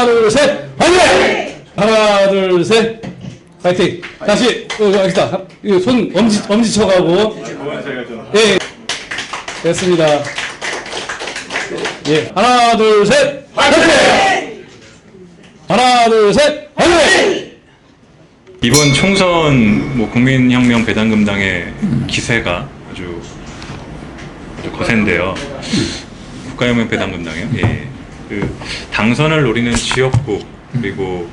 하나, 둘, 셋, 화이팅! 하나, 둘, 셋, 화이팅! 다시, 알겠다. 손, 엄지 쳐가고. 예, 됐습니다. 예, 하나, 둘, 셋, 화이팅! 하나, 둘, 셋, 화이팅! 이번 총선 국민혁명 배당금당의 기세가 아주 거센데요. 국가혁명 배당금당이요. 예. 그 당선을 노리는 지역구 그리고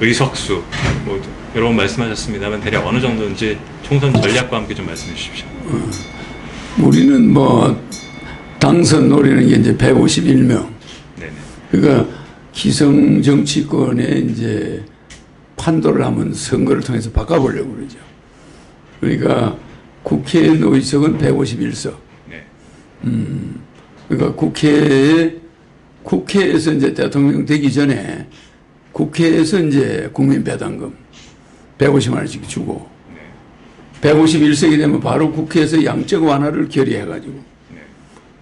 의석수 여러 번 말씀하셨습니다만 대략 어느 정도인지 총선 전략과 함께 좀 말씀해 주십시오. 우리는 당선 노리는 게 이제 151명. 네네. 그러니까 기성 정치권에 이제 판도를 한번 선거를 통해서 바꿔보려고 그러죠. 그러니까 국회 의석은 151석. 네. 그러니까 국회에서 이제 대통령 되기 전에 국회에서 이제 국민배당금 150만 원씩 주고 151석이 되면 바로 국회에서 양적 완화를 결의해가지고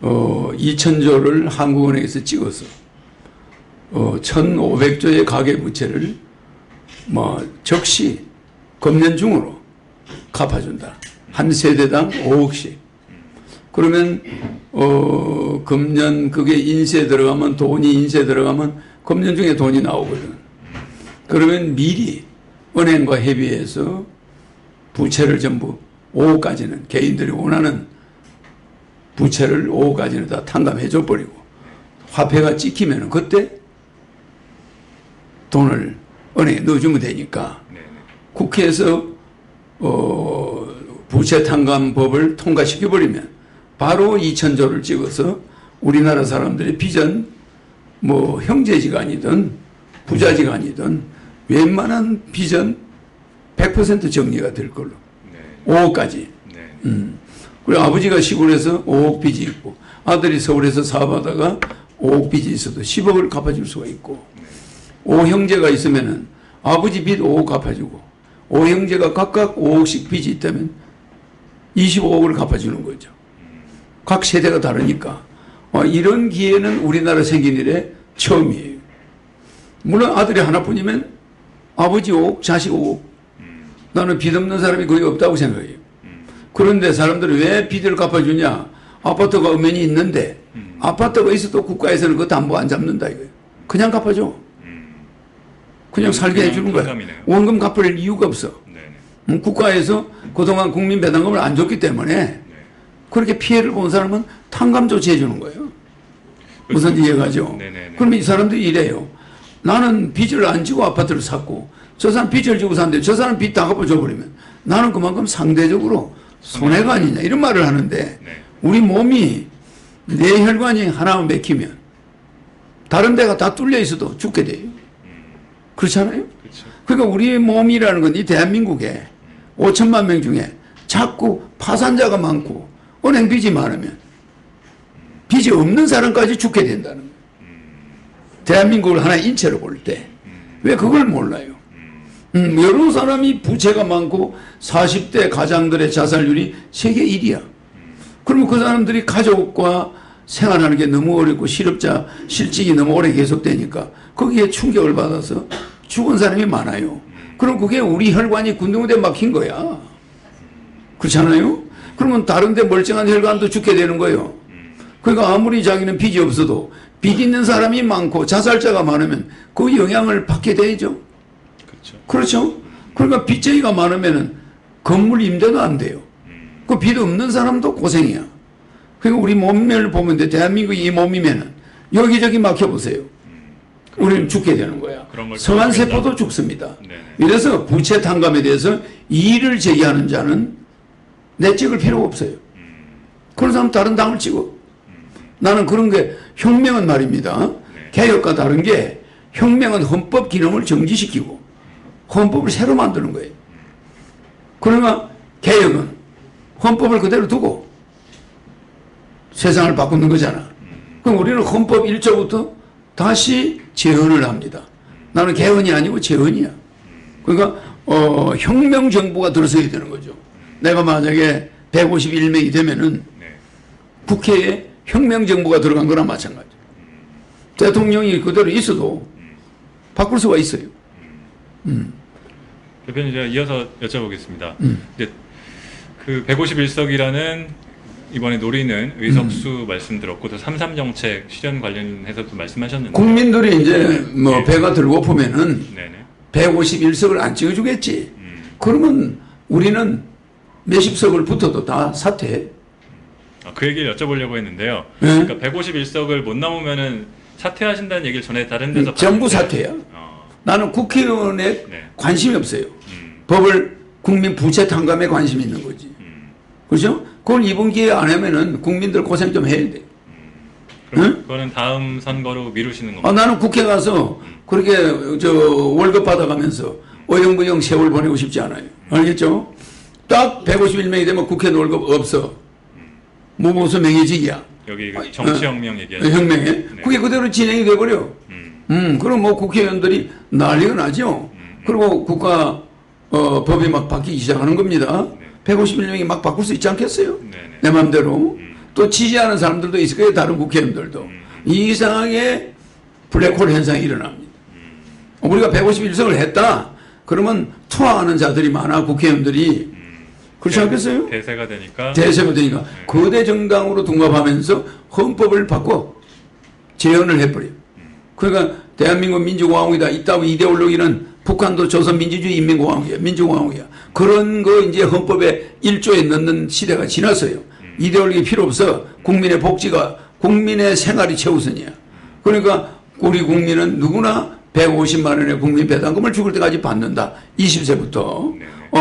2,000조를 한국은행에서 찍어서 1,500조의 가계부채를 적시 금년 중으로 갚아준다. 한 세대당 5억씩. 그러면 금년 그게 인쇄 들어가면 금년 중에 돈이 나오거든. 그러면 미리 은행과 협의해서 부채를 전부 5억까지는 개인들이 원하는 부채를 5억까지는 다 탕감해 줘 버리고 화폐가 찍히면 그때 돈을 은행에 넣어주면 되니까 국회에서 부채 탕감법을 통과시켜 버리면 바로 2,000조를 찍어서 우리나라 사람들의 빚은 형제지간이든 부자지간이든 웬만한 빚은 100% 정리가 될 걸로. 5억까지. 그리고 아버지가 시골에서 5억 빚이 있고 아들이 서울에서 사업하다가 5억 빚이 있어도 10억을 갚아줄 수가 있고 5형제가 있으면은 아버지 빚 5억 갚아주고 5형제가 각각 5억씩 빚이 있다면 25억을 갚아주는 거죠. 각 세대가 다르니까 이런 기회는 우리나라 생긴 일에 처음이에요. 물론 아들이 하나뿐이면 아버지 5억, 자식 5억. 나는 빚 없는 사람이 거의 없다고 생각해요. 그런데 사람들은 왜 빚을 갚아주냐? 아파트가 엄연히 있는데 아파트가 있어도 국가에서는 그 담보 안 잡는다 이거예요. 그냥 갚아줘. 그냥 살게 해주는 거야. 원금 갚을 이유가 없어. 국가에서 그동안 국민배당금을 안 줬기 때문에 그렇게 피해를 본 사람은 탕감 조치해 주는 거예요. 무슨 이해가죠? 그러면 이 사람들이 이래요. 나는 빚을 안 지고 아파트를 샀고 저 사람 빚을 지고 샀는데 저 사람 빚 다 갚아줘버리면 나는 그만큼 상대적으로 손해가 아니냐 이런 말을 하는데 우리 몸이 뇌혈관이 하나만 막히면 다른 데가 다 뚫려 있어도 죽게 돼요. 그렇잖아요? 그러니까 우리 몸이라는 건 이 대한민국에 5천만 명 중에 자꾸 파산자가 많고 은행 빚이 많으면 빚이 없는 사람까지 죽게 된다는 거예요. 대한민국을 하나의 인체로 볼 때 왜 그걸 몰라요? 여러 사람이 부채가 많고 40대 가장들의 자살률이 세계 1위야. 그러면 그 사람들이 가족과 생활하는 게 너무 어렵고 실직이 너무 오래 계속되니까 거기에 충격을 받아서 죽은 사람이 많아요. 그럼 그게 우리 혈관이 군데군데 막힌 거야. 그렇잖아요? 그러면 다른 데 멀쩡한 혈관도 죽게 되는 거예요. 그러니까 아무리 자기는 빚이 없어도 빚 있는 사람이 많고 자살자가 많으면 그 영향을 받게 되죠. 그렇죠? 그러니까 빚쟁이가 많으면 건물 임대도 안 돼요. 그 빚 없는 사람도 고생이야. 그러니까 우리 몸매를 보면 돼. 대한민국이 이 몸이면은 여기저기 막혀보세요. 우리는 죽게 되는 거야. 성한 세포도 죽습니다. 이래서 부채 탕감에 대해서 이의를 제기하는 자는 내 찍을 필요가 없어요. 그런 사람 다른 당을 찍어. 나는 그런 게 혁명은 말입니다. 개혁과 다른 게 혁명은 헌법 기능을 정지시키고 헌법을 새로 만드는 거예요. 그러나 개혁은 헌법을 그대로 두고 세상을 바꾸는 거잖아. 그럼 우리는 헌법 1조부터 다시 재헌을 합니다. 나는 개헌이 아니고 재헌이야. 그러니까 혁명 정부가 들어서야 되는 거죠. 내가 만약에 151명이 되면은 국회에 혁명 정부가 들어간 거나 마찬가지. 대통령이 그대로 있어도 바꿀 수가 있어요. 대표님 제가 이어서 여쭤보겠습니다. 이제 그 151석이라는 이번에 노리는 의석수 말씀 들었고 또 3.3 정책 실현 관련해서도 말씀하셨는데 국민들이 이제 뭐 예. 배가 들고 보면은 네네. 151석을 안 찍어주겠지. 그러면 우리는 몇십 석을 붙어도 다 사퇴해. 그 얘기를 여쭤보려고 했는데요. 네. 그러니까 151석을 못 넘으면은 사퇴하신다는 얘기를 전에 다른 데서 전부 봤는데, 사퇴야. 나는 국회의원에 네. 관심이 없어요. 법을 국민 부채 탕감에 관심이 있는 거지. 그렇죠? 그걸 이번 기회에 안 하면은 국민들 고생 좀 해야 돼. 그럼 응? 그거는 다음 선거로 미루시는 아, 건가요? 나는 국회 가서 그렇게 저 월급 받아가면서 어영부영 세월 보내고 싶지 않아요. 알겠죠? 딱 151명이 되면 국회 월급 없어. 뭐 무슨 명예직이야. 여기 그 정치혁명 얘기하시죠. 혁명에. 네. 그게 그대로 진행이 돼버려. 그럼 뭐 국회의원들이 난리가 나죠. 그리고 국가 법이 막 바뀌기 시작하는 겁니다. 151명이 막 바꿀 수 있지 않겠어요? 네네. 내 맘대로. 또 지지하는 사람들도 있을 거예요. 다른 국회의원들도. 이상하게 블랙홀 현상이 일어납니다. 우리가 151석을 했다. 그러면 투항하는 자들이 많아. 국회의원들이. 그렇지 않겠어요? 대세가 되니까. 대세가 되니까 거대 정당으로 둔갑하면서 헌법을 바꿔 재헌을 해버려요. 그러니까 대한민국 민주공화국이다. 이따 이데올로기는 북한도 조선민주주의 인민공화국이야. 민주공화국이야. 그런 거 이제 헌법에 1조에 넣는 시대가 지났어요. 이데올로기 필요 없어. 국민의 복지가 국민의 생활이 최우선이야. 그러니까 우리 국민은 누구나 150만 원의 국민 배당금을 죽을 때까지 받는다. 20세부터.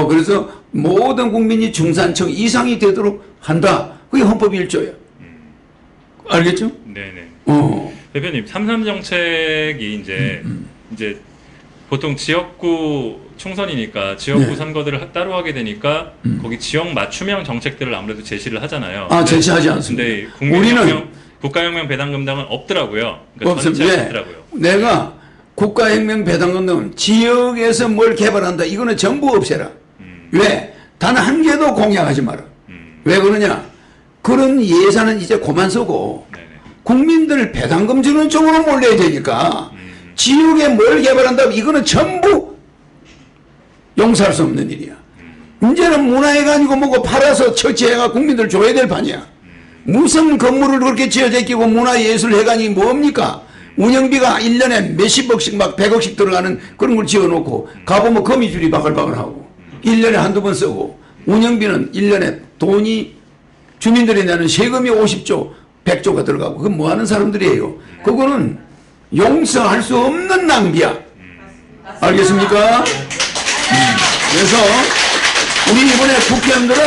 그래서 모든 국민이 중산층 이상이 되도록 한다. 그게 헌법 1조야. 알겠죠? 네네. 어. 대표님, 3.3 정책이 이제 보통 지역구 총선이니까 지역구 네. 선거들을 따로 하게 되니까 거기 지역 맞춤형 정책들을 아무래도 제시를 하잖아요. 아, 제시하지 않습니다. 근데 우리는 국가혁명 배당금당은 없더라고요. 그러니까 없습니다. 전체 예. 없더라고요. 내가 국가혁명 배당금은 지역에서 뭘 개발한다. 이거는 전부 없애라. 왜? 단 한 개도 공약하지 마라. 왜 그러냐? 그런 예산은 이제 그만 쓰고 네네. 국민들 배당금 주는 쪽으로 몰려야 되니까 지역에 뭘 개발한다고 이거는 전부 용서할 수 없는 일이야. 이제는 문화회관이고 뭐고 팔아서 처치해가 국민들 줘야 될 판이야. 무슨 건물을 그렇게 지어제끼고 문화예술회관이 뭡니까? 운영비가 1년에 몇십억씩 막 100억씩 들어가는 그런 걸 지어놓고 가보면 거미줄이 바글바글하고 1년에 한두 번 쓰고 운영비는 1년에 돈이 주민들이 내는 세금이 50조 100조가 들어가고 그건 뭐 하는 사람들이에요. 그거는 용서할 수 없는 낭비야. 알겠습니까? 그래서 우리 이번에 국회의원들은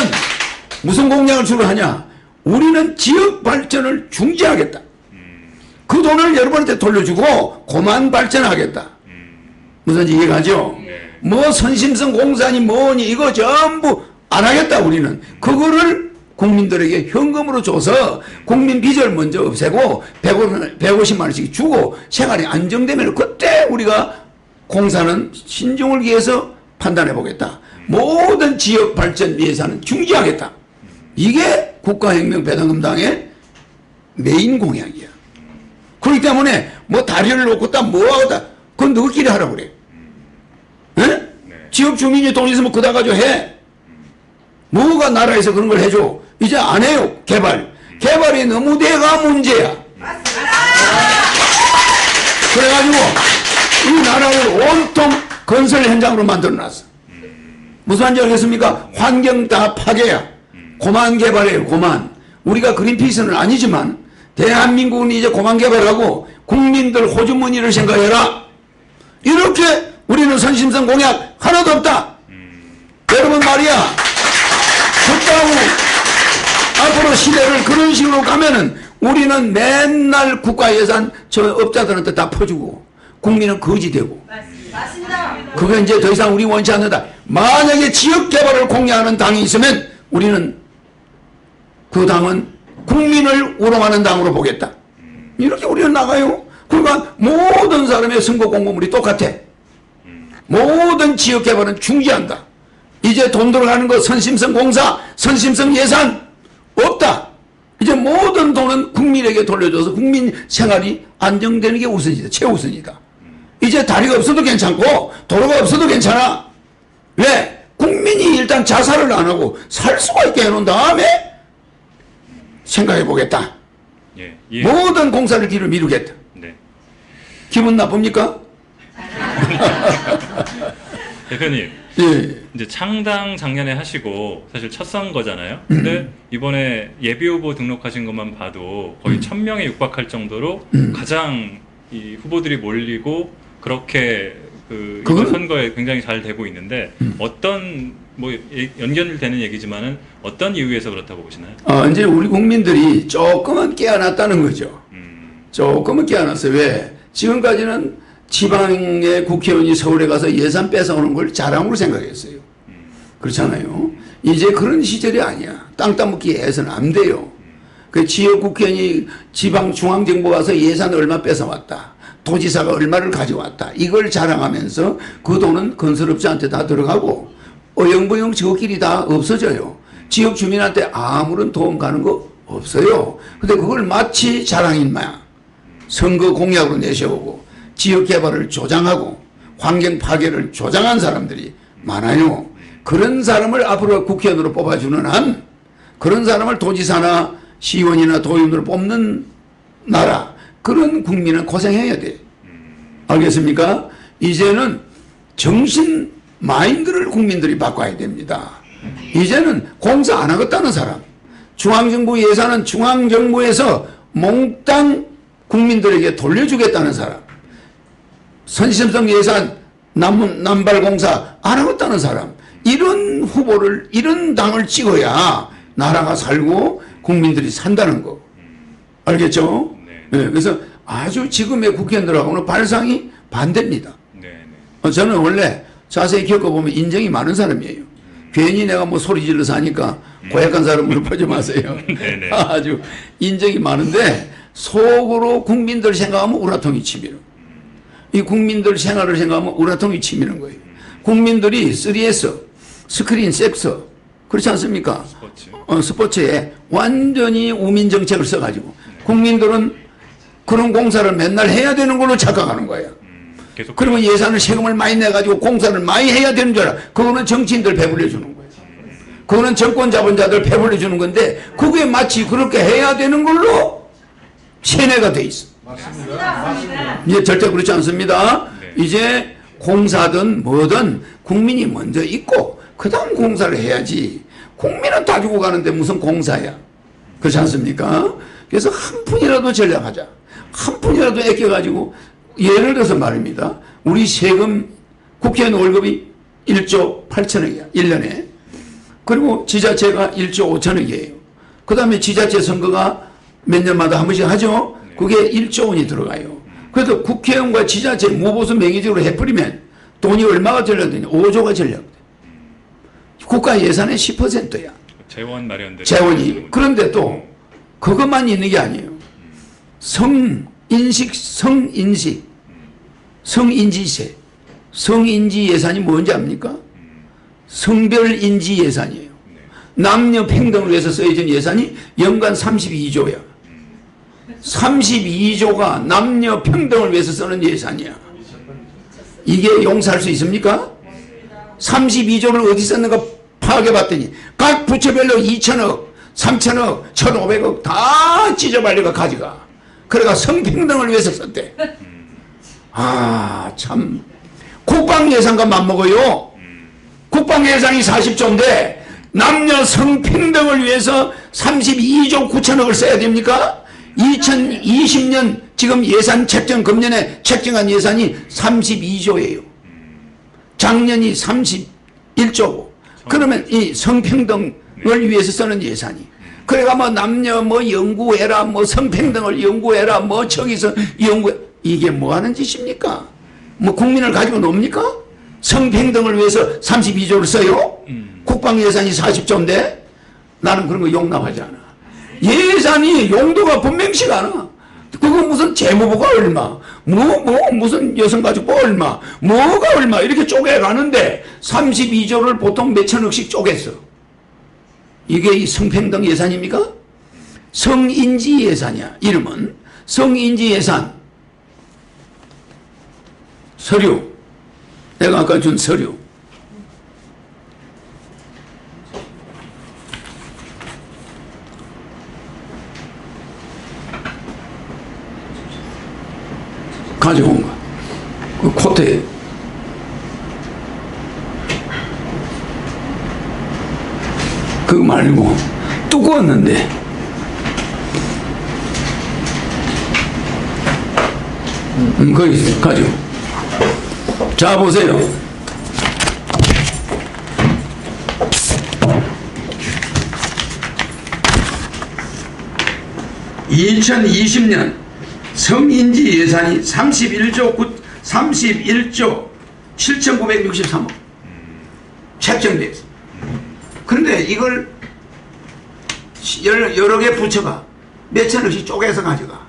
무슨 공약을 주로 하냐? 우리는 지역 발전을 중지하겠다. 그 돈을 여러분한테 돌려주고 고만 발전하겠다. 무슨 이해가죠? 뭐 선심성 공사니 뭐니 이거 전부 안 하겠다 우리는. 그거를 국민들에게 현금으로 줘서 국민 빚을 먼저 없애고 150만 원씩 주고 생활이 안정되면 그때 우리가 공사는 신중을 기해서 판단해 보겠다. 모든 지역 발전 예산은 중지하겠다. 이게 국가혁명 배당금당의 메인 공약이야. 그렇기 때문에 뭐 다리를 놓고 딱 뭐하다 그건 너희끼리 하라고 그래. 네? 지역 주민이 돈 있으면 그다 가지고 해. 뭐가 나라에서 그런 걸 해줘. 이제 안 해요. 개발이 너무 대가 문제야. 그래가지고 이 나라를 온통 건설 현장으로 만들어놨어. 무슨 말인지 알겠습니까? 환경 다 파괴야. 고만 개발해요. 고만. 우리가 그린피스는 아니지만 대한민국은 이제 고만 개발하고 국민들 호주머니를 생각해라. 이렇게 우리는 선심성 공약 하나도 없다. 여러분 말이야. 그렇다고 앞으로 시대를 그런 식으로 가면은 우리는 맨날 국가 예산 저 업자들한테 다 퍼주고 국민은 거지 되고. 맞습니다. 그게 이제 더 이상 우리 원치 않는다. 만약에 지역 개발을 공략하는 당이 있으면 우리는 그 당은 국민을 우롱하는 당으로 보겠다. 이렇게 우리는 나가요. 그러니까 모든 사람의 선거 공보물이 똑같아. 모든 지역 개발은 중지한다. 이제 돈 들어가는 거 선심성 공사, 선심성 예산 없다. 이제 모든 돈은 국민에게 돌려줘서 국민 생활이 안정되는 게 우선이다. 최우선이다. 이제 다리가 없어도 괜찮고 도로가 없어도 괜찮아. 왜? 국민이 일단 자살을 안 하고 살 수가 있게 해놓은 다음에 생각해 보겠다. 예, 예. 모든 공사를 뒤로 미루겠다. 네. 기분 나쁩니까? 대표님, 예. 이제 창당 작년에 하시고 사실 첫 선거잖아요. 근데 이번에 예비 후보 등록하신 것만 봐도 거의 1000명에 육박할 정도로 가장 이 후보들이 몰리고 그렇게 그 이번 그거는- 선거에 굉장히 잘 되고 있는데 어떤 뭐 연결되는 얘기지만은 어떤 이유에서 그렇다고 보시나요? 이제 우리 국민들이 조금은 깨어났다는 거죠. 조금은 깨어났어요. 왜? 지금까지는 지방의 국회의원이 서울에 가서 예산 뺏어오는 걸 자랑으로 생각했어요. 그렇잖아요. 이제 그런 시절이 아니야. 땅 따먹기 해서는 안 돼요. 그 지역 국회의원이 지방 중앙정부 가서 예산 얼마 뺏어왔다. 도지사가 얼마를 가져왔다. 이걸 자랑하면서 그 돈은 건설업자한테 다 들어가고 어영부영 저끼리 다 없어져요. 지역 주민한테 아무런 도움 가는 거 없어요. 근데 그걸 마치 자랑인 마야. 선거 공약으로 내세우고 지역 개발을 조장하고 환경 파괴를 조장한 사람들이 많아요. 그런 사람을 앞으로 국회의원으로 뽑아주는 한 그런 사람을 도지사나 시의원이나 도의원으로 뽑는 나라 그런 국민은 고생해야 돼. 알겠습니까? 이제는 정신 마인드를 국민들이 바꿔야 됩니다. 이제는 공사 안 하겠다는 사람, 중앙정부 예산은 중앙정부에서 몽땅 국민들에게 돌려주겠다는 사람, 선심성 예산 남발공사 안 하겠다는 사람, 이런 후보를 이런 당을 찍어야 나라가 살고 국민들이 산다는 거. 알겠죠? 네, 그래서 아주 지금의 국회의원들하고는 발상이 반대입니다. 저는 원래 자세히 겪어보면 인정이 많은 사람이에요. 괜히 내가 뭐 소리 질러서 하니까 고약한 사람으로 보지 마세요. 아주 인정이 많은데 속으로 국민들 생각하면 우라통이 치미는. 이 국민들 생활을 생각하면 우라통이 치미는 거예요. 국민들이 3S, 스크린, 섹스, 그렇지 않습니까? 스포츠에 완전히 우민 정책을 써가지고 국민들은 그런 공사를 맨날 해야 되는 걸로 착각하는 거예요. 그러면 예산을 세금을 많이 내가지고 공사를 많이 해야 되는 줄 알아. 그거는 정치인들 배불려 주는 거예요. 그거는 정권 자본자들 배불려 주는 건데 그게 마치 그렇게 해야 되는 걸로 세뇌가 돼 있어. 맞습니다. 이제 절대 그렇지 않습니다. 이제 공사든 뭐든 국민이 먼저 있고 그 다음 공사를 해야지. 국민은 다 주고 가는데 무슨 공사야. 그렇지 않습니까? 그래서 한 푼이라도 전략하자. 한 푼이라도 아껴가지고 예를 들어서 말입니다. 우리 세금 국회의원 월급이 1조 8천억이야. 1년에. 그리고 지자체가 1조 5천억이에요. 그 다음에 지자체 선거가 몇 년마다 한 번씩 하죠. 그게 1조 원이 들어가요. 그래서 국회의원과 지자체 무보수 명의적으로 해버리면 돈이 얼마가 전략되냐. 5조가 전략돼. 국가 예산의 10%야. 재원 마련들. 재원이. 그런데 또 그것만 있는 게 아니에요. 성인지세. 성인지 예산이 뭔지 압니까? 성별인지 예산이에요. 남녀 평등을 위해서 써야진 예산이 연간 32조야. 32조가 남녀 평등을 위해서 쓰는 예산이야. 이게 용서할 수 있습니까? 32조를 어디 썼는가 파악해봤더니 각 부처별로 2천억, 3천억, 1,500억 다 찢어발려가 가져가. 그래가 성평등을 위해서 썼대. 아, 참. 국방 예산과 맞먹어요. 국방 예산이 40조인데 남녀 성평등을 위해서 32조 9천억을 써야 됩니까? 2020년 지금 예산 책정, 금년에 책정한 예산이 32조예요. 작년이 31조고. 그러면 이 성평등을 위해서 쓰는 예산이. 그래가 뭐 남녀 뭐 연구해라, 뭐 성평등을 연구해라, 뭐 저기서 이게 뭐 하는 짓입니까? 뭐 국민을 가지고 놉니까? 성평등을 위해서 32조를 써요? 국방 예산이 40조인데 나는 그런 거 용납하지 않아. 예산이 용도가 분명치가 않아. 그거 무슨 재무부가 얼마, 무슨 여성가족부 얼마, 뭐가 얼마 이렇게 쪼개가는데 32조를 보통 몇천억씩 쪼갰어. 이게 이 성평등 예산입니까? 성인지 예산이야. 이름은 성인지 예산. 서류. 내가 아까 준 서류. 가져온 거. 그 코트에. 그거 말고 두꺼웠는데 거기 있어요. 가지고. 자, 보세요. (2020년) 성인지 예산이 31조 7,963억 책정돼 있어. 그런데 이걸 여러 개 부처가 몇천억씩 쪼개서 가져가.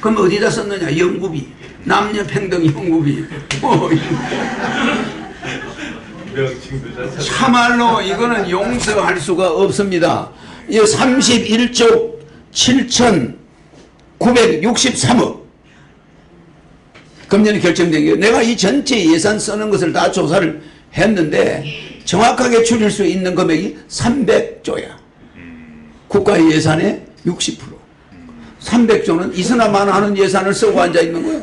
그럼 어디다 썼느냐? 연구비, 남녀평등 연구비. 참말로 이거는 용서할 수가 없습니다. 이 31조 7,963억 금년에 결정된 게, 내가 이 전체 예산 쓰는 것을 다 조사를 했는데 정확하게 줄일 수 있는 금액이 300조야. 국가 예산의 60%. 300조는 이스나마나 하는 예산을 쓰고 앉아 있는 거예요.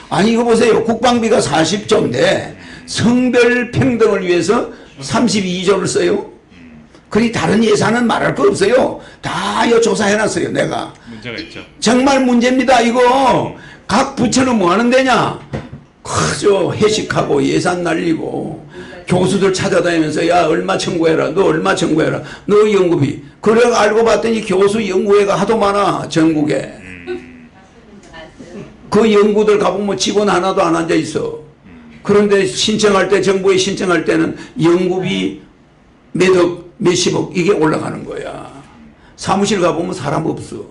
아니 이거 보세요. 국방비가 40조인데 성별 평등을 위해서 32조를 써요. 그리 다른 예산은 말할 거 없어요. 다 이거 조사해놨어요. 내가. 문제가 있죠. 정말 문제입니다. 이거 각 부처는 뭐 하는 데냐? 그저 회식하고 예산 날리고 교수들 찾아다니면서 야 얼마 청구해라, 너 얼마 청구해라, 너 연구비. 그래 알고 봤더니 교수 연구회가 하도 많아 전국에. 그 연구들 가보면 직원 하나도 안 앉아 있어. 그런데 신청할 때, 정부에 신청할 때는 연구비 몇억 몇십억 이게 올라가는 거야. 사무실 가보면 사람 없어.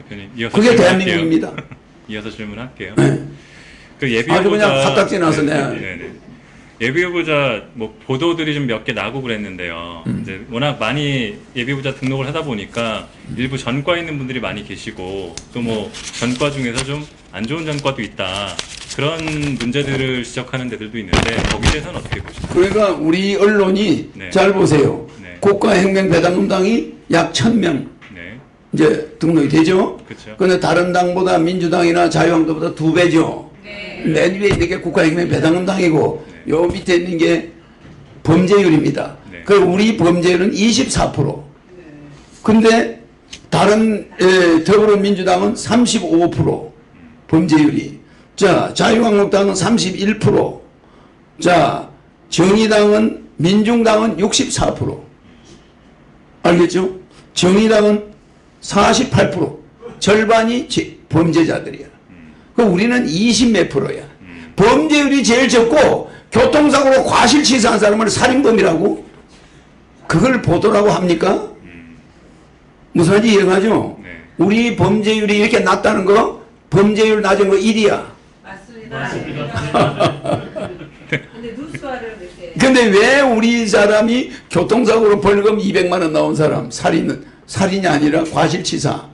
대표님, 이어서 그게 질문할게요. 대한민국입니다. 이어서 질문할게요. 네. 그 예비 아주 후보자 그냥 화딱지 나서 내가. 예비 후보자 뭐 보도들이 좀 몇 개 나고 그랬는데요. 이제 워낙 많이 예비 후보자 등록을 하다 보니까 일부 전과 있는 분들이 많이 계시고 또 뭐 전과 중에서 좀 안 좋은 전과도 있다. 그런 문제들을 지적하는 데들도 있는데 거기에 대해서는 어떻게 보십니까? 그러니까 우리 언론이 네. 잘 보세요. 네. 국가혁명배당금당이 약 1,000명 네. 이제 등록이 되죠. 그렇죠. 그런데 다른 당보다 민주당이나 자유한국당보다 2배죠. 맨 위에 있는 게 국가혁명배당금당이고 요 밑에 있는 게 범죄율입니다. 네. 그리고 우리 범죄율은 24%. 근데 다른 더불어민주당은 35% 범죄율이. 자, 자유한국당은 31%. 자, 정의당은, 민중당은 64%. 알겠죠? 정의당은 48%. 절반이 범죄자들이야. 그 우리는 20 몇 프로야. 범죄율이 제일 적고 교통사고로 과실치사한 사람을 살인범이라고? 그걸 보도라고 합니까? 무슨 말인지 이해가죠? 네. 우리 범죄율이 이렇게 낮다는 거, 범죄율 낮은 거 1위야. 맞습니다. 근데 누수화를 이렇게. 근데 왜 우리 사람이 교통사고로 벌금 200만 원 나온 사람, 살인이 아니라 과실치사.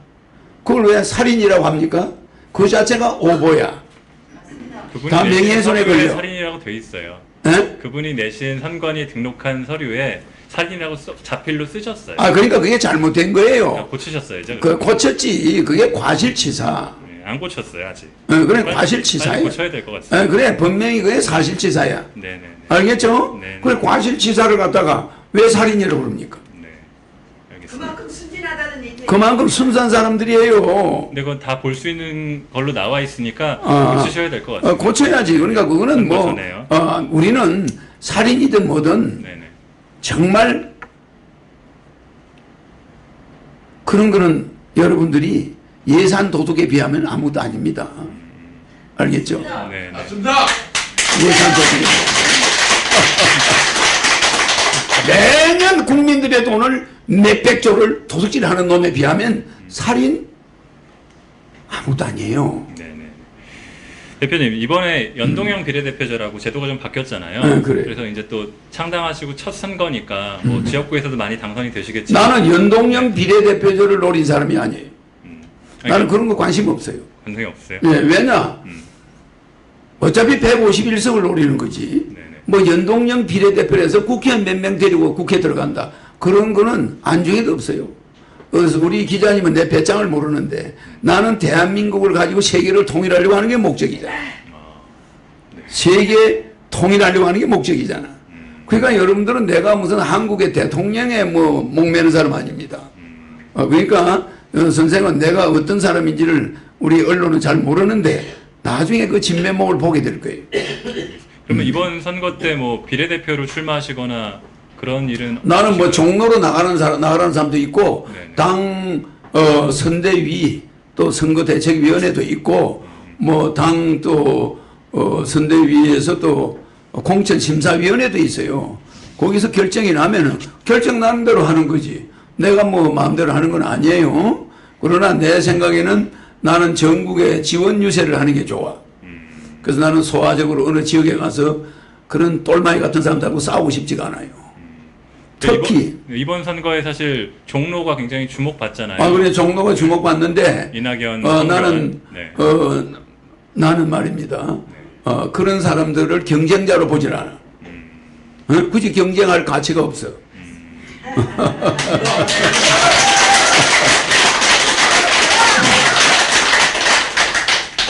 그걸 왜 살인이라고 합니까? 그 자체가 오보야. 그분이 다 내신 명예훼손에 서류에 걸려. 살인이라고 돼 있어요. 에? 그분이 내신 선관위 등록한 서류에 살인이라고 자필로 쓰셨어요. 아, 그러니까 그게 잘못된 거예요. 고치셨어요, 이제? 그 고쳤지. 그게 과실치사. 네, 안 고쳤어요, 아직. 그래, 빨리 과실치사야. 고쳐야 될 것 같습니다. 그래, 분명히 그게 사실치사야. 네네. 알겠죠? 네. 그래, 과실치사를 갖다가 왜 살인이라고 그럽니까? 네. 알겠습니다. 그만큼 순진하다는 얘기. 그만큼 순수한 사람들이에요. 근데 그건 다 볼 수 있는 걸로 나와 있으니까 아, 고치셔야 될 것 같습니다. 고쳐야지. 그러니까 그거는 뭐, 고쳐내요. 우리는 살인이든 뭐든 네네. 정말 그런 거는 여러분들이 예산 도둑에 비하면 아무도 아닙니다. 알겠죠? 네. 예산 도둑에. 매년 국민들의 돈을 몇백조를 도둑질하는 놈에 비하면 살인 아무도 아니에요. 네네. 대표님, 이번에 연동형 비례대표제라고 제도가 좀 바뀌었잖아요. 네, 그래요. 그래서 이제 또 창당하시고 첫 선거니까 뭐 지역구에서도 많이 당선이 되시겠지만 나는 연동형 비례대표제를 노린 사람이 아니에요. 나는 그러니까 그런 거 관심 없어요. 관심이 없어요. 예, 왜냐? 어차피 151석을 노리는 거지. 네네. 뭐 연동형 비례대표에서 국회의원 몇 명 데리고 국회 들어간다. 그런 거는 안중에도 없어요. 그래서 우리 기자님은 내 배짱을 모르는데 나는 대한민국을 가지고 세계를 통일하려고 하는 게 목적이잖아. 세계 통일하려고 하는 게 목적이잖아. 그러니까 여러분들은 내가 무슨 한국의 대통령에 뭐 목매는 사람 아닙니다. 그러니까 선생은 내가 어떤 사람인지를 우리 언론은 잘 모르는데 나중에 그 진면목을 보게 될 거예요. 그러면 이번 선거 때 뭐 비례대표로 출마하시거나 그런 일은 나는 뭐 없으신가요? 종로로 나가는 사람도 있고 네네. 당 선대위 또 선거대책위원회도 있고 뭐 당 또 선대위에서 또 공천심사위원회도 있어요. 거기서 결정이 나면은 결정 나는 대로 하는 거지. 내가 뭐 마음대로 하는 건 아니에요. 그러나 내 생각에는 나는 전국에 지원 유세를 하는 게 좋아. 그래서 나는 소화적으로 어느 지역에 가서 그런 똘마이 같은 사람들하고 싸우고 싶지가 않아요. 특히 이번 선거에 사실 종로가 굉장히 주목받잖아요. 그래 종로가 주목받는데 이낙연, 나는 네. 나는 말입니다. 그런 사람들을 경쟁자로 보질 않아. 굳이 경쟁할 가치가 없어.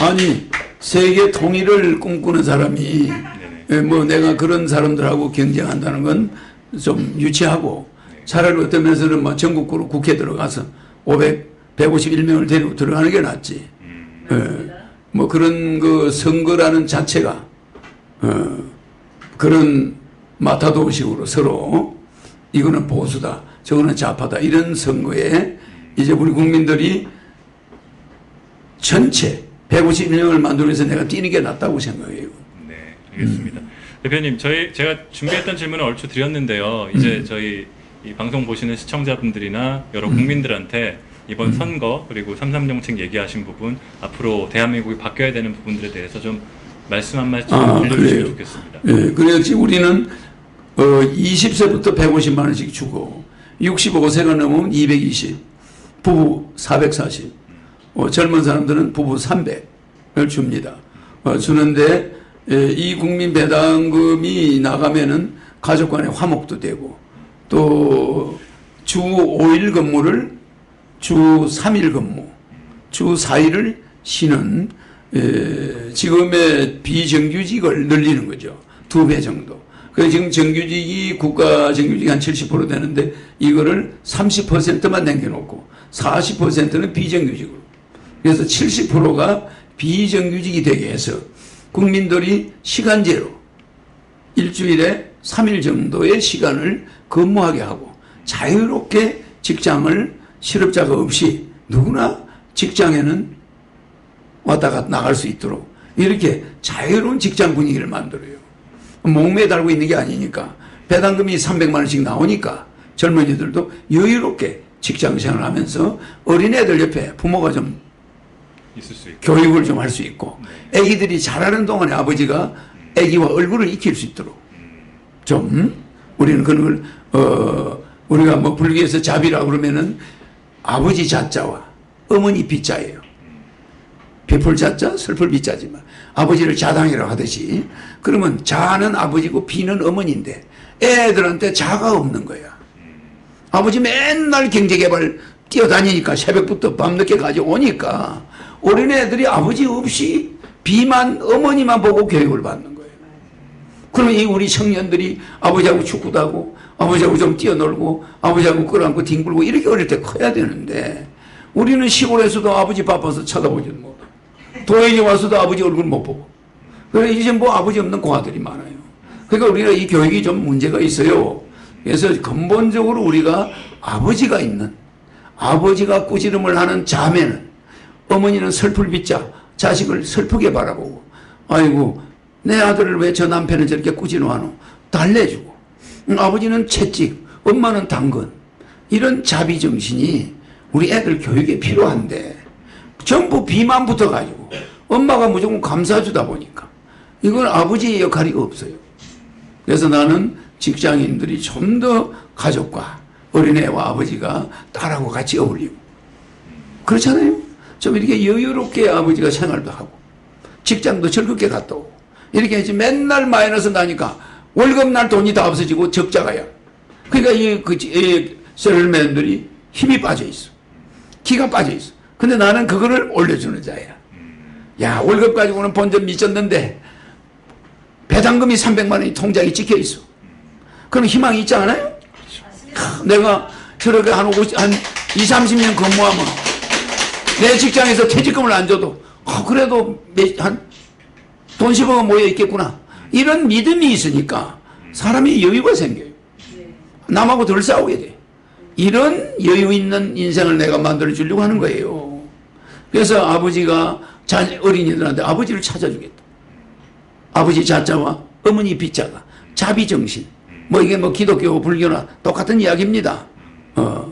아니 세계 통일을 꿈꾸는 사람이 뭐 내가 그런 사람들하고 경쟁한다는 건 좀 유치하고 차라리 어떤 면에서는 뭐 전국구로 국회 들어가서 151명을 데리고 들어가는 게 낫지. 뭐 그런 그 선거라는 자체가 그런 마타도식으로 서로 이거는 보수다 저거는 좌파다 이런 선거에 이제 우리 국민들이 전체 151명을 만들어서 내가 뛰는 게 낫다고 생각해요. 네, 알겠습니다. 대표님, 제가 준비했던 질문을 얼추 드렸는데요. 이제 저희 이 방송 보시는 시청자분들이나 여러 국민들한테 이번 선거 그리고 3.3 정책 얘기하신 부분 앞으로 대한민국이 바뀌어야 되는 부분들에 대해서 좀 말씀 한 말씀 들려주시면 좋겠습니다. 예, 그래서 우리는 20세부터 150만 원씩 주고 65세가 넘으면 220, 부부 440, 젊은 사람들은 부부 300을 줍니다. 주는데 이 국민 배당금이 나가면은 가족 간의 화목도 되고 또 주 5일 근무를 주 3일 근무, 주 4일을 쉬는 지금의 비정규직을 늘리는 거죠. 2배 정도. 그래서 지금 정규직이 국가 정규직이 한 70% 되는데 이거를 30%만 남겨놓고 40%는 비정규직으로. 그래서 70%가 비정규직이 되게 해서 국민들이 시간제로 일주일에 3일 정도의 시간을 근무하게 하고 자유롭게 직장을 실업자가 없이 누구나 직장에는 왔다 갔다 나갈 수 있도록 이렇게 자유로운 직장 분위기를 만들어요. 목매 달고 있는 게 아니니까 배당금이 300만 원씩 나오니까 젊은이들도 여유롭게 직장 생활을 하면서 어린애들 옆에 부모가 좀 있을 수 있고. 교육을 좀 할 수 있고 애기들이 자라는 동안에 아버지가 애기와 얼굴을 익힐 수 있도록 좀 우리는 그런 걸 우리가 뭐 불교에서 자비라고 그러면은 아버지 자자와 어머니 비자예요. 베풀 자자 슬플 비자지만 아버지를 자당이라고 하듯이 그러면 자는 아버지고 비는 어머니인데 애들한테 자가 없는 거야. 아버지 맨날 경제개발 뛰어다니니까 새벽부터 밤늦게까지 오니까 어린애들이 아버지 없이 비만 어머니만 보고 교육을 받는 거예요. 그러면 이 우리 청년들이 아버지하고 축구도 하고 아버지하고 좀 뛰어놀고 아버지하고 끌어안고 뒹굴고 이렇게 어릴 때 커야 되는데 우리는 시골에서도 아버지 바빠서 쳐다보지도 못하고 도연이 와서도 아버지 얼굴 못 보고 그래 이제 뭐 아버지 없는 고아들이 많아요. 그러니까 우리가 이 교육이 좀 문제가 있어요. 그래서 근본적으로 우리가 아버지가 있는 아버지가 꾸지름을 하는 자매는 어머니는 슬플 빚자 자식을 슬프게 바라보고 아이고 내 아들을 왜 저 남편은 저렇게 꾸지름하노 달래주고 아버지는 채찍 엄마는 당근 이런 자비정신이 우리 애들 교육에 필요한데 전부 비만 붙어가지고 엄마가 무조건 감싸주다 보니까 이건 아버지의 역할이 없어요. 그래서 나는 직장인들이 좀 더 가족과 어린애와 아버지가 딸하고 같이 어울리고 그렇잖아요. 좀 이렇게 여유롭게 아버지가 생활도 하고 직장도 즐겁게 갔다 오고 이렇게 해서 맨날 마이너스 나니까 월급날 돈이 다 없어지고 적자가야. 그러니까 이 셀러맨들이 힘이 빠져 있어. 기가 빠져 있어. 근데 나는 그거를 올려주는 자야. 야, 월급 가지고는 본전 미쳤는데 배당금이 300만 원이 통장에 찍혀 있어. 그럼 희망이 있지 않아요? 내가 저렇게 한 20, 30년 근무하면 내 직장에서 퇴직금을 안 줘도 그래도 돈 10억은 모여 있겠구나. 이런 믿음이 있으니까 사람이 여유가 생겨요. 남하고 덜 싸우게 돼. 이런 여유 있는 인생을 내가 만들어 주려고 하는 거예요. 그래서 아버지가 어린이들한테 아버지를 찾아주겠다. 아버지 자자와 어머니 빗자가 자비정신. 뭐 이게 뭐 기독교 불교나 똑같은 이야기입니다.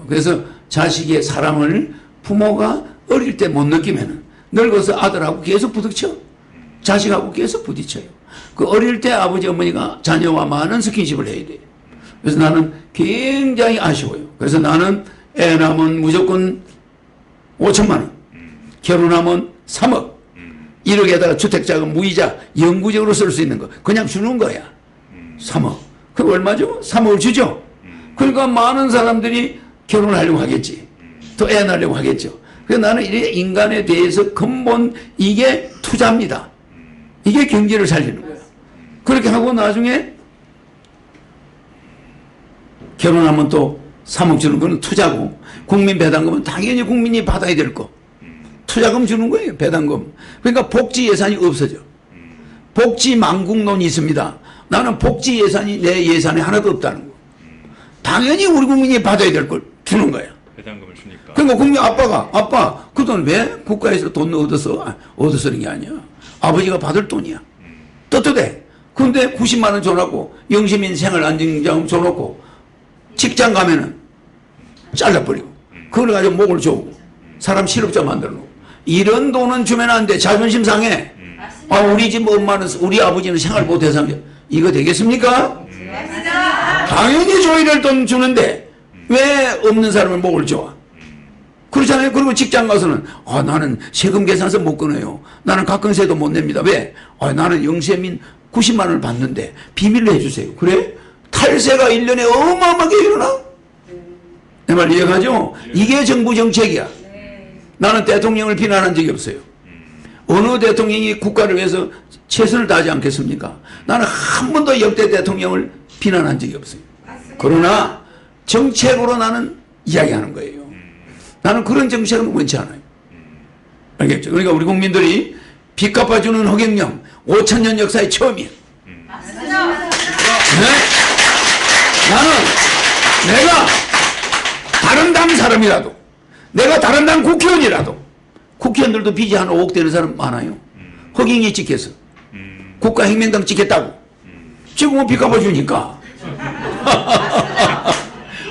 그래서 자식의 사랑을 부모가 어릴 때 못 느끼면은 늙어서 아들하고 계속 부딪혀. 자식하고 계속 부딪혀요. 그 어릴 때 아버지 어머니가 자녀와 많은 스킨십을 해야 돼요. 그래서 나는 굉장히 아쉬워요. 그래서 나는 애 낳으면 무조건 5천만 원, 결혼하면 3억, 1억에다가 주택자금 무이자 영구적으로 쓸 수 있는 거 그냥 주는 거야. 3억. 그럼 얼마죠? 3억을 주죠. 그러니까 많은 사람들이 결혼하려고 하겠지. 또 애 낳으려고 하겠죠. 그래서 나는 이 인간에 대해서 근본 이게 투자입니다. 이게 경제를 살리는 거야. 그렇게 하고 나중에 결혼하면 또 3억 주는 거는 투자고, 국민 배당금은 당연히 국민이 받아야 될 거. 투자금 주는 거예요, 배당금. 그러니까 복지 예산이 없어져. 복지 망국론이 있습니다. 나는 복지 예산이 내 예산에 하나도 없다는 거. 당연히 우리 국민이 받아야 될 걸 주는 거야. 배당금을 주니까. 그러니까 국민 아빠 그 돈 왜 국가에서 돈 얻어서 얻어서는 게 아니야. 아버지가 받을 돈이야. 떳떳해. 근데 90만 원 줘놓고 영시민 생활안정자금 줘놓고 직장 가면은 잘라버리고 그걸 가지고 목을 조고 사람 실업자 만들어 놓고 이런 돈은 주면 안 돼. 자존심 상해. 우리 집 엄마는 우리 아버지는 생활 보태상 이거 되겠습니까? 당연히 줘야 될 돈 주는데 왜 없는 사람을 목을 줘? 그렇잖아요. 그리고 직장 가서는 나는 세금 계산서 못 끊어요. 나는 가끔세도 못 냅니다. 왜? 나는 영세민 90만 원을 받는데 비밀로 해주세요. 그래? 탈세가 1년에 어마어마하게 일어나? 내 말 이해가죠? 이게 정부 정책이야. 나는 대통령을 비난한 적이 없어요. 어느 대통령이 국가를 위해서 최선을 다하지 않겠습니까? 나는 한 번도 역대 대통령을 비난한 적이 없어요. 그러나 정책으로 나는 이야기하는 거예요. 나는 그런 정책은 원치 않아요. 알겠죠? 그러니까 우리 국민들이 빚 갚아주는 허경영 5,000년 역사의 처음이에요. 네? 나는 내가 다른 당 사람이라도 내가 다른 당 국회의원이라도 국회의원들도 빚이 한 5억 되는 사람 많아요. 허경영이 찍혀서 국가혁명당 찍겠다고 지금은 빚 갚아주니까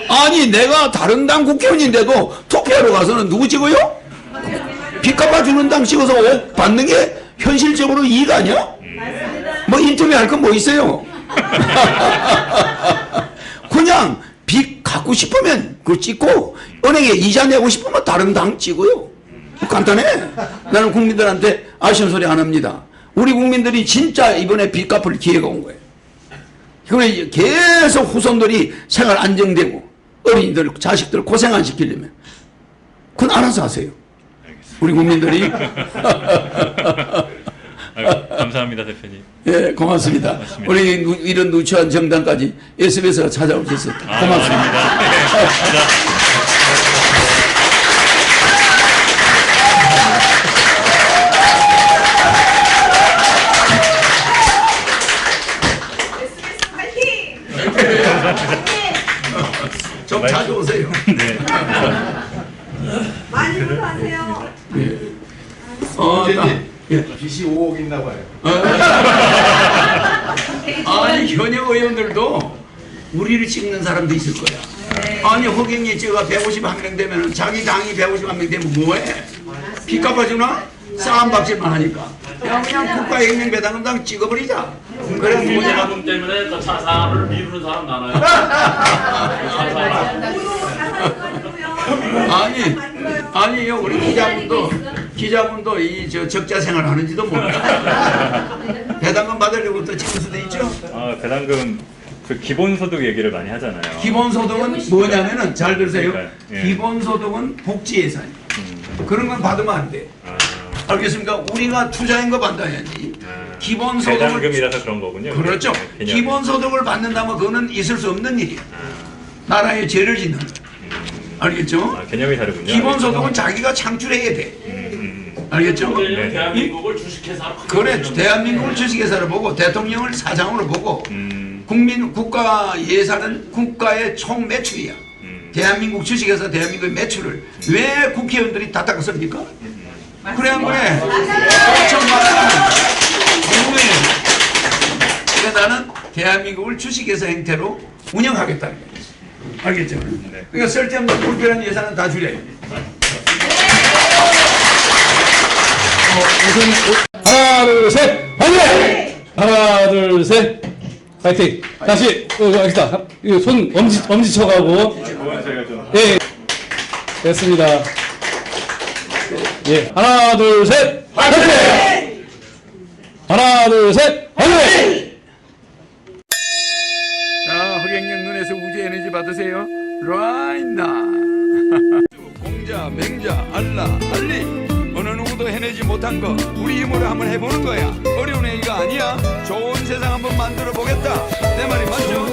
아니 내가 다른 당 국회의원인데도 투표하러 가서는 누구 찍어요? 빚 갚아주는 당 찍어서 5억 받는 게 현실적으로 이익 아니야? 뭐 인터뷰 할 건 뭐 있어요? 그냥 빚 갖고 싶으면 그거 찍고 은행에 이자 내고 싶으면 다른 당 찍어요. 간단해. 나는 국민들한테 아쉬운 소리 안 합니다. 우리 국민들이 진짜 이번에 빚 갚을 기회가 온 거예요. 그러면 계속 후손들이 생활 안정되고 어린이들, 자식들 고생 안 시키려면 그건 알아서 하세요. 우리 국민들이. 감사합니다, 대표님. 예, 고맙습니다. 맞습니다. 우리 이런 누추한 정당까지 SBS가 찾아오셔서 고맙습니다. 좀 자주 오세요. 네. 많이 불러하세요. 빚이 5억 있나 봐요. 아니 현역 의원들도 우리를 찍는 사람도 있을 거야. 아니 허경영 제가 151명 되면 자기 당이 151명 되면 뭐해? 빚 갚아주나? 싸움 박질만 하니까 그냥 국가혁명 배당금당 찍어버리자. 그래 누구냐? 배당금 때문에 또 사람을 미루는 사람 많아요. 아니요 우리 기자분도 이 저 적자 생활 하는지도 몰라. 배당금 받으려고 배당금 그 기본소득 얘기를 많이 하잖아요. 기본소득은 뭐냐면은 잘 들으세요. 그러니까요. 예. 기본소득은 복지예산이에요. 그런 건 받으면 안 돼. 알겠습니까? 우리가 투자인 거 받아야지. 기본소득을 배당금이라서 그런 거군요. 그렇죠. 개념이. 기본소득을 받는다면 그거는 있을 수 없는 일이야. 나라에 죄를 짓는 거야. 알겠죠? 개념이 다르군요. 기본소득은 자기가 창출해야 돼. 알겠죠? 네. 대한민국을 주식회사로 그래, 대한민국을 주식회사로 보고 대통령을 사장으로 보고 국민 국가 예산은 국가의 총 매출이야. 대한민국 주식회사 대한민국의 매출을 왜 국회의원들이 다 닦았습니까? 그래 안 그래? 5천만 원. 그래 나는 대한민국을 주식회사 형태로 운영하겠다는 거야. 알겠죠? 그러니까 쓸데없는 불필요한 예산은 다 줄여야 돼. 하나, 둘, 셋, 화이팅! 하나, 둘, 셋, 화이팅! 다시, 알겠다. 이거 손 엄지 쳐가고. 예, 됐습니다. 예, 하나, 둘, 셋, 화이팅! 하나, 둘, 셋, 화이팅! 자, 허경영 눈에서 우주 에너지 받으세요. right now. 공자, 맹자, 알라, 알리. 어느 누구도 해내지 못한 거 우리 힘으로 한번 해보는 거야. 어려운 얘기가 아니야. 좋은 세상 한번 만들어 보겠다. 내 말이 맞죠?